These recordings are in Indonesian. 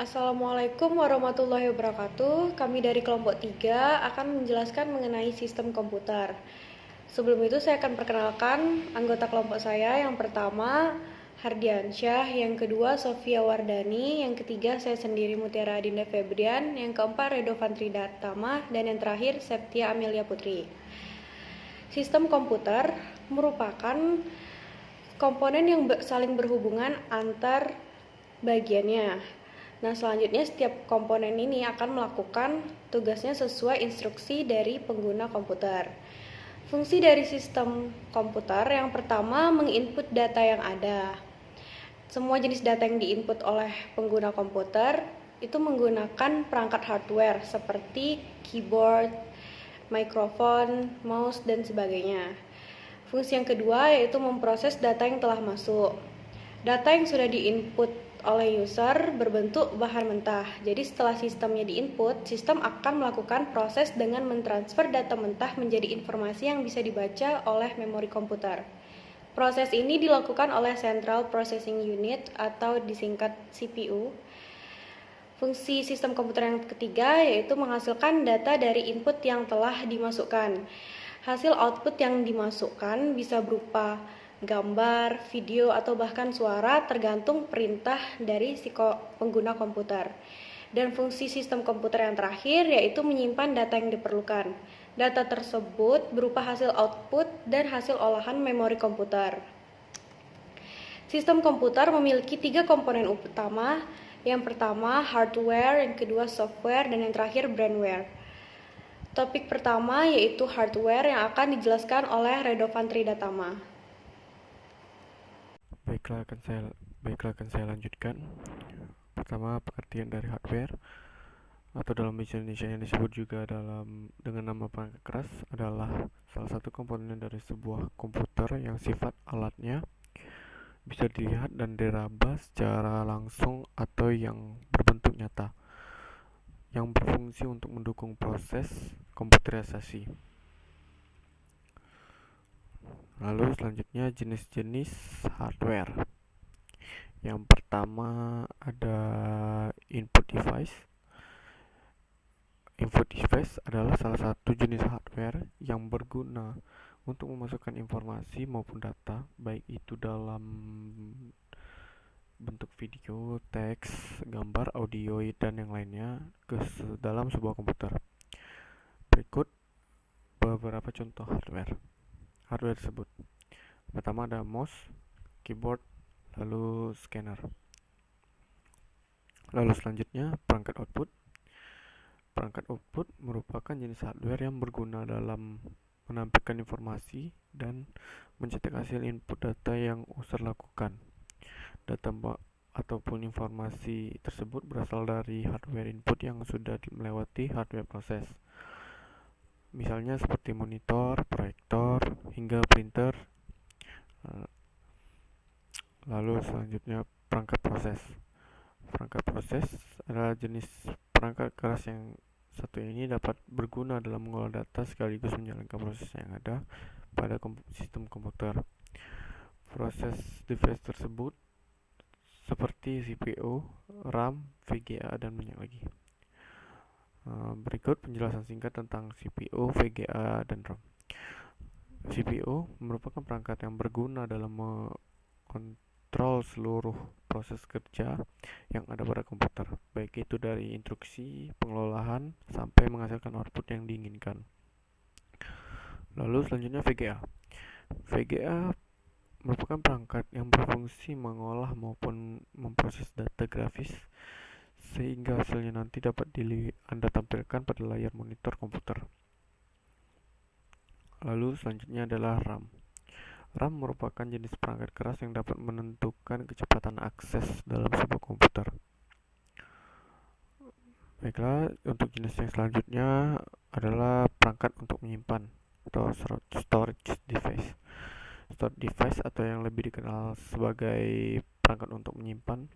Assalamualaikum warahmatullahi wabarakatuh. Kami dari kelompok 3 akan menjelaskan mengenai sistem komputer. Sebelum itu saya akan perkenalkan anggota kelompok saya. Yang pertama Hardiansyah, yang kedua Sofia Wardani, yang ketiga saya sendiri Mutiara Adinda Febrian, yang keempat Redo Fantri Datama, dan yang terakhir Septia Amelia Putri. Sistem komputer merupakan komponen yang saling berhubungan antar bagiannya. Nah, selanjutnya setiap komponen ini akan melakukan tugasnya sesuai instruksi dari pengguna komputer. Fungsi dari sistem komputer yang pertama menginput data yang ada. Semua jenis data yang diinput oleh pengguna komputer itu menggunakan perangkat hardware seperti keyboard, mikrofon, mouse, dan sebagainya. Fungsi yang kedua yaitu memproses data yang telah masuk. Data yang sudah diinput oleh user berbentuk bahan mentah. Jadi setelah sistemnya diinput, sistem akan melakukan proses dengan mentransfer data mentah menjadi informasi yang bisa dibaca oleh memori komputer. Proses ini dilakukan oleh Central Processing Unit atau disingkat CPU. Fungsi sistem komputer yang ketiga yaitu menghasilkan data dari input yang telah dimasukkan. Hasil output yang dimasukkan bisa berupa gambar, video, atau bahkan suara tergantung perintah dari si pengguna komputer. Dan fungsi sistem komputer yang terakhir yaitu menyimpan data yang diperlukan. Data tersebut berupa hasil output dan hasil olahan memori komputer. Sistem komputer memiliki 3 komponen utama. Yang pertama hardware, yang kedua software, dan yang terakhir brandware. Topik pertama yaitu hardware yang akan dijelaskan oleh Redo Fantri Datama. Baiklah, akan saya lanjutkan. Pertama, pengertian dari hardware atau dalam bahasa Indonesia yang disebut juga dengan nama perangkat keras adalah salah satu komponen dari sebuah komputer yang sifat alatnya bisa dilihat dan diraba secara langsung atau yang berbentuk nyata, yang berfungsi untuk mendukung proses komputerisasi. Lalu selanjutnya jenis-jenis hardware. Yang pertama ada input device. Input device adalah salah satu jenis hardware yang berguna untuk memasukkan informasi maupun data, baik itu dalam bentuk video, teks, gambar, audio, dan yang lainnya ke dalam sebuah komputer. Berikut beberapa contoh hardware tersebut. Pertama ada mouse, keyboard, lalu scanner. Lalu selanjutnya perangkat output. Perangkat output merupakan jenis hardware yang berguna dalam menampilkan informasi dan mencetak hasil input data yang user lakukan. Data ataupun informasi tersebut berasal dari hardware input yang sudah melewati hardware proses. Misalnya seperti monitor, proyektor, hingga printer. Lalu selanjutnya perangkat proses. Perangkat proses adalah jenis perangkat keras yang satu ini dapat berguna dalam mengolah data sekaligus menjalankan proses yang ada pada sistem komputer. Proses device tersebut seperti CPU, RAM, VGA, dan banyak lagi. Berikut penjelasan singkat tentang CPU, VGA, dan RAM. CPU merupakan perangkat yang berguna dalam mengontrol seluruh proses kerja yang ada pada komputer, baik itu dari instruksi, pengelolaan, sampai menghasilkan output yang diinginkan. Lalu selanjutnya VGA. VGA merupakan perangkat yang berfungsi mengolah maupun memproses data grafis sehingga hasilnya nanti dapat Anda tampilkan pada layar monitor komputer. Lalu selanjutnya adalah RAM. RAM merupakan jenis perangkat keras yang dapat menentukan kecepatan akses dalam sebuah komputer. Baiklah, untuk jenis yang selanjutnya adalah perangkat untuk menyimpan atau storage device. Storage device atau yang lebih dikenal sebagai perangkat untuk menyimpan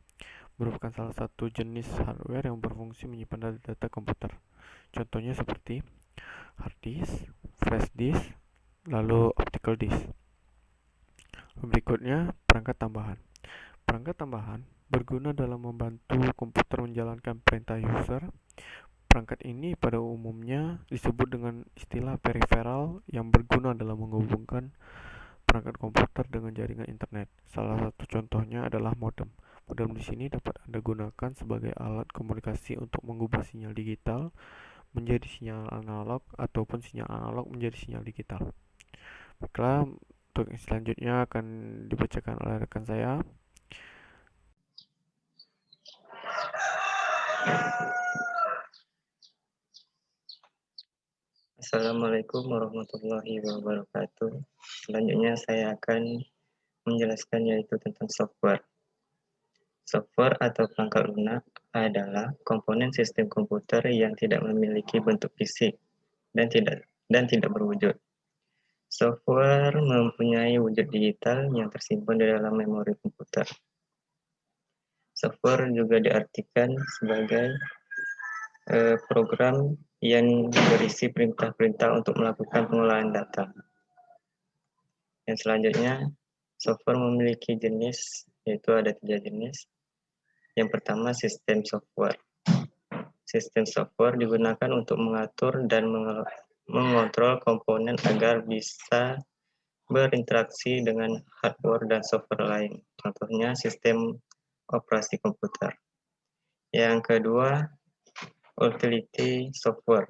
merupakan salah satu jenis hardware yang berfungsi menyimpan data komputer. Contohnya seperti hard disk, flash disk, lalu optical disk. Berikutnya perangkat tambahan. Perangkat tambahan berguna dalam membantu komputer menjalankan perintah user. Perangkat ini pada umumnya disebut dengan istilah periferal yang berguna dalam menghubungkan perangkat komputer dengan jaringan internet. Salah satu contohnya adalah modem. Modem di sini dapat Anda gunakan sebagai alat komunikasi untuk mengubah sinyal digital menjadi sinyal analog ataupun sinyal analog menjadi sinyal digital. Baiklah, untuk yang selanjutnya akan dibacakan oleh rekan saya. Assalamualaikum warahmatullahi wabarakatuh. Selanjutnya saya akan menjelaskan yaitu tentang software. Software atau perangkat lunak adalah komponen sistem komputer yang tidak memiliki bentuk fisik dan tidak berwujud. Software mempunyai wujud digital yang tersimpan di dalam memori komputer. Software juga diartikan sebagai program yang berisi perintah-perintah untuk melakukan pengolahan data. Yang selanjutnya, software memiliki jenis, yaitu ada 3 jenis. Yang pertama, sistem software. Sistem software digunakan untuk mengatur dan mengontrol komponen agar bisa berinteraksi dengan hardware dan software lain. Contohnya, sistem operasi komputer. Yang kedua, utility software.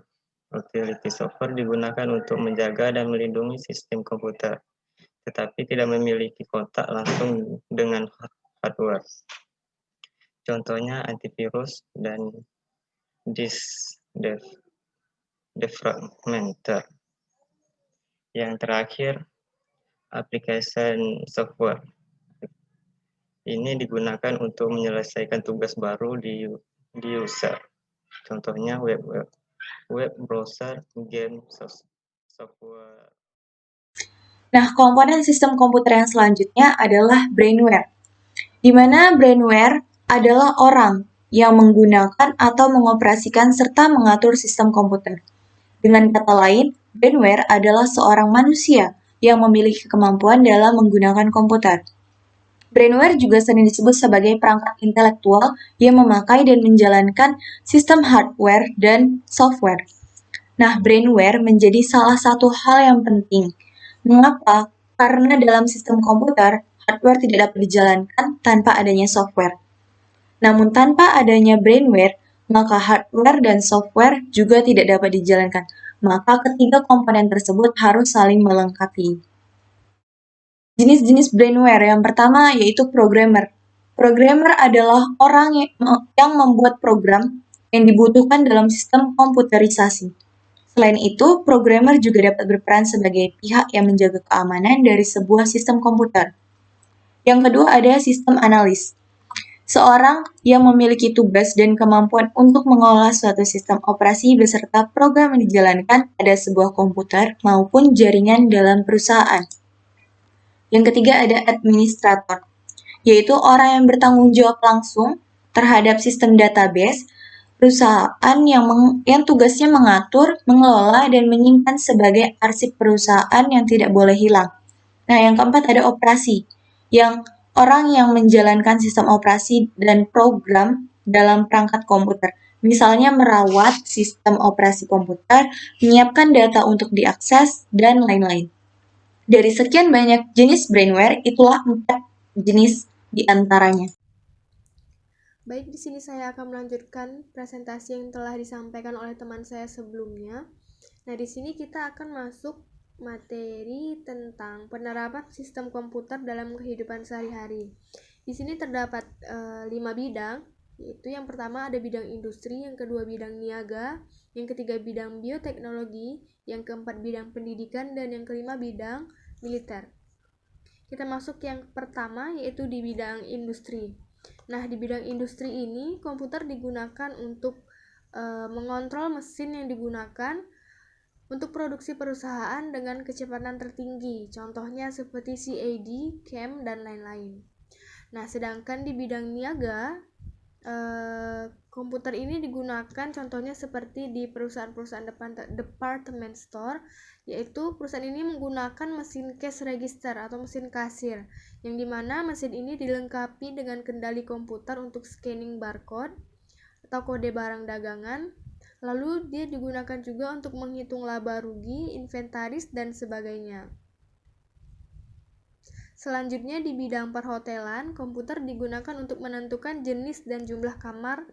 Utility software digunakan untuk menjaga dan melindungi sistem komputer, tetapi tidak memiliki kontak langsung dengan hardware. Contohnya antivirus dan disk defragmenter. Yang terakhir, application software. Ini digunakan untuk menyelesaikan tugas baru di user. Contohnya web browser, game software. Nah, komponen sistem komputer yang selanjutnya adalah brainware, di mana brainware adalah orang yang menggunakan atau mengoperasikan serta mengatur sistem komputer. Dengan kata lain, brainware adalah seorang manusia yang memiliki kemampuan dalam menggunakan komputer. Brainware juga sering disebut sebagai perangkat intelektual yang memakai dan menjalankan sistem hardware dan software. Nah, brainware menjadi salah satu hal yang penting. Mengapa? Karena dalam sistem komputer, hardware tidak dapat dijalankan tanpa adanya software. Namun tanpa adanya brainware, maka hardware dan software juga tidak dapat dijalankan. Maka ketiga komponen tersebut harus saling melengkapi. Jenis-jenis brainware yang pertama yaitu programmer. Programmer adalah orang yang membuat program yang dibutuhkan dalam sistem komputerisasi. Selain itu, programmer juga dapat berperan sebagai pihak yang menjaga keamanan dari sebuah sistem komputer. Yang kedua ada sistem analis. Seorang yang memiliki tugas dan kemampuan untuk mengolah suatu sistem operasi beserta program yang dijalankan pada sebuah komputer maupun jaringan dalam perusahaan. Yang ketiga ada administrator, yaitu orang yang bertanggung jawab langsung terhadap sistem database perusahaan yang tugasnya mengatur, mengelola, dan menyimpan sebagai arsip perusahaan yang tidak boleh hilang. Nah, yang keempat ada operasi, yang orang yang menjalankan sistem operasi dan program dalam perangkat komputer. Misalnya merawat sistem operasi komputer, menyiapkan data untuk diakses, dan lain-lain. Dari sekian banyak jenis brainware, itulah 4 jenis di antaranya. Baik, di sini saya akan melanjutkan presentasi yang telah disampaikan oleh teman saya sebelumnya. Nah, di sini kita akan masuk materi tentang penerapan sistem komputer dalam kehidupan sehari-hari. Di sini terdapat 5 bidang, yaitu yang pertama ada bidang industri, yang kedua bidang niaga, yang ketiga bidang bioteknologi, yang keempat bidang pendidikan, dan yang kelima bidang militer. Kita masuk yang pertama yaitu di bidang industri. Nah, di bidang industri ini komputer digunakan untuk mengontrol mesin yang digunakan untuk produksi perusahaan dengan kecepatan tertinggi. Contohnya seperti CAD, CAM, dan lain-lain. Nah, sedangkan di bidang niaga Komputer ini digunakan contohnya seperti di perusahaan-perusahaan department store, yaitu perusahaan ini menggunakan mesin cash register atau mesin kasir, yang dimana mesin ini dilengkapi dengan kendali komputer untuk scanning barcode atau kode barang dagangan. Lalu dia digunakan juga untuk menghitung laba rugi, inventaris, dan sebagainya. Selanjutnya di bidang perhotelan, komputer digunakan untuk menentukan jenis dan jumlah kamar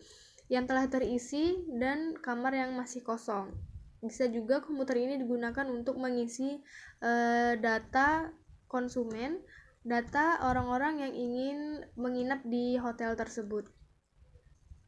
yang telah terisi dan kamar yang masih kosong. Bisa juga komputer ini digunakan untuk mengisi data konsumen, data orang-orang yang ingin menginap di hotel tersebut.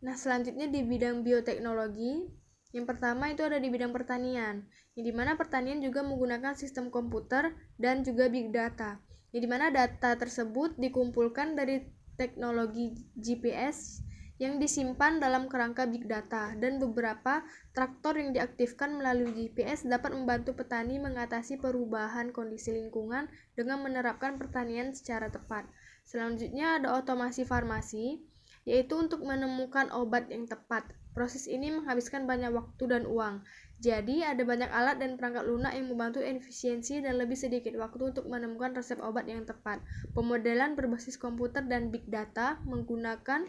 Nah, selanjutnya di bidang bioteknologi, yang pertama itu ada di bidang pertanian, yang dimana pertanian juga menggunakan sistem komputer dan juga big data, yang dimana data tersebut dikumpulkan dari teknologi GPS yang disimpan dalam kerangka big data, dan beberapa traktor yang diaktifkan melalui GPS dapat membantu petani mengatasi perubahan kondisi lingkungan dengan menerapkan pertanian secara tepat. Selanjutnya ada otomasi farmasi, yaitu untuk menemukan obat yang tepat. Proses ini menghabiskan banyak waktu dan uang. Jadi, ada banyak alat dan perangkat lunak yang membantu efisiensi dan lebih sedikit waktu untuk menemukan resep obat yang tepat. Pemodelan berbasis komputer dan big data menggunakan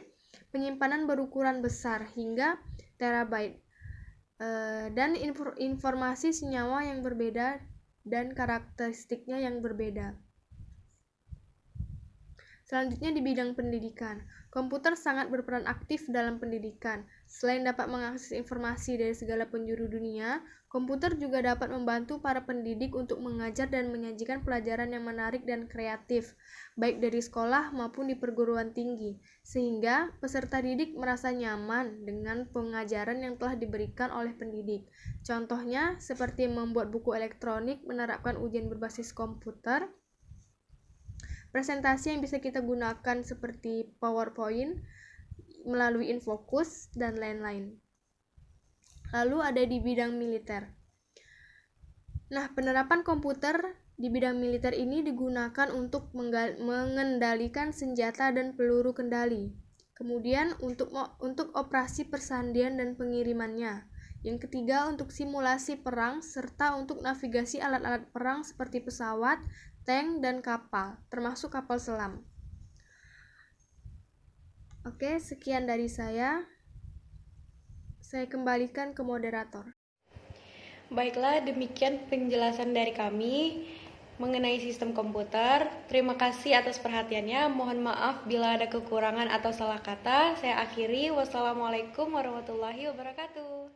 penyimpanan berukuran besar hingga terabyte dan informasi senyawa yang berbeda dan karakteristiknya yang berbeda. Selanjutnya di bidang pendidikan, komputer sangat berperan aktif dalam pendidikan. Selain dapat mengakses informasi dari segala penjuru dunia, komputer juga dapat membantu para pendidik untuk mengajar dan menyajikan pelajaran yang menarik dan kreatif, baik dari sekolah maupun di perguruan tinggi, sehingga peserta didik merasa nyaman dengan pengajaran yang telah diberikan oleh pendidik. Contohnya seperti membuat buku elektronik, menerapkan ujian berbasis komputer, presentasi yang bisa kita gunakan seperti PowerPoint melalui Infocus dan lain-lain. Lalu ada di bidang militer. Nah, penerapan komputer di bidang militer ini digunakan untuk mengendalikan senjata dan peluru kendali. Kemudian untuk operasi persandian dan pengirimannya. Yang ketiga untuk simulasi perang serta untuk navigasi alat-alat perang seperti pesawat, tank, dan kapal, termasuk kapal selam. Oke, sekian dari saya. Saya kembalikan ke moderator. Baiklah, demikian penjelasan dari kami mengenai sistem komputer. Terima kasih atas perhatiannya. Mohon maaf bila ada kekurangan atau salah kata. Saya akhiri. Wassalamualaikum warahmatullahi wabarakatuh.